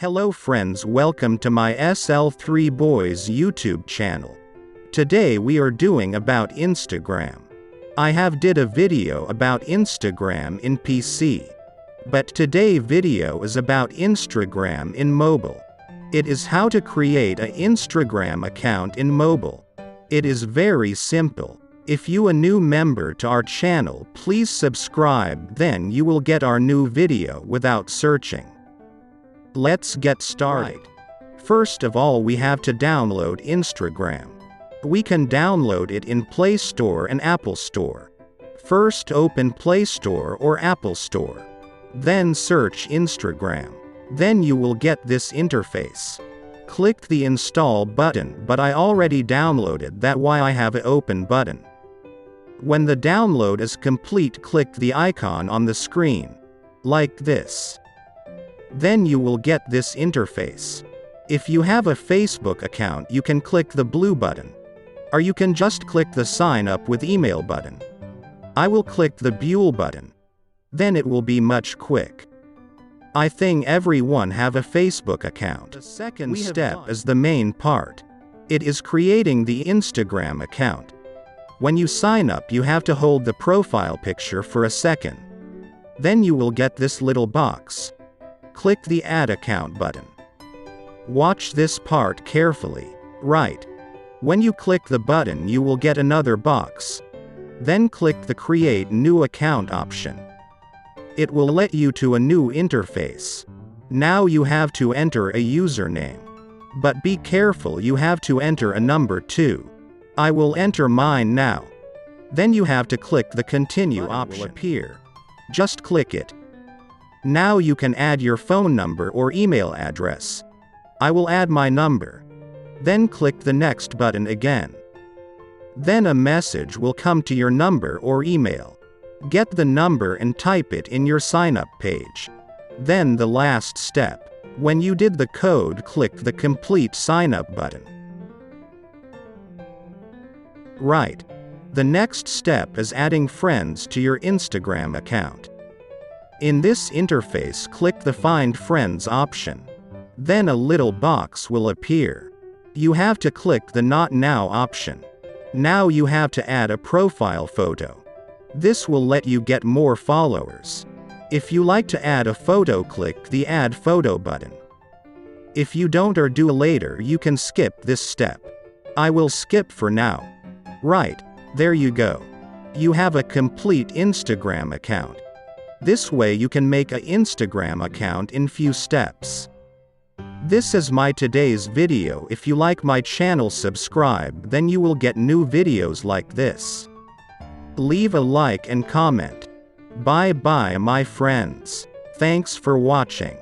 Hello friends, welcome to my SL3 Boys YouTube channel. Today we are doing about Instagram. I have did a video about Instagram in PC. But today video is about Instagram in mobile. It is how to create a Instagram account in mobile. It is very simple. If you a new member to our channel, please subscribe, then you will get our new video without searching. Let's get started. First of all, we have to download Instagram. We can download it in Play Store and Apple Store. First open Play Store or Apple Store. Then search Instagram. Then you will get this interface. Click the install button, but I already downloaded, that why I have an open button. When the download is complete, click the icon on the screen. Like this. Then you will get this interface. If you have a Facebook account, you can click the blue button. Or you can just click the sign up with email button. I will click the blue button. Then it will be much quick. I think everyone have a Facebook account. The second step is the main part. It is creating the Instagram account. When you sign up, you have to hold the profile picture for a second. Then you will get this little box. Click the Add Account button. Watch this part carefully. Right. When you click the button, you will get another box. Then click the Create New Account option. It will let you to a new interface. Now you have to enter a username. But be careful, you have to enter a number too. I will enter mine now. Then you have to click the Continue option. Will appear. Just click it. Now you can add your phone number or email address. I will add my number. Then click the Next button again. Then a message will come to your number or email. Get the number and type it in your sign-up page. Then the last step. When you did the code, click the Complete Sign-up button. Right. The next step is adding friends to your Instagram account. In this interface, click the Find Friends option. Then a little box will appear. You have to click the Not Now option. Now you have to add a profile photo. This will let you get more followers. If you like to add a photo, click the Add Photo button. If you don't or do later, you can skip this step. I will skip for now. Right, there you go. You have a complete Instagram account. This way you can make an Instagram account in few steps. This is my today's video. If you like my channel, subscribe, then you will get new videos like this. Leave a like and comment. Bye bye my friends. Thanks for watching.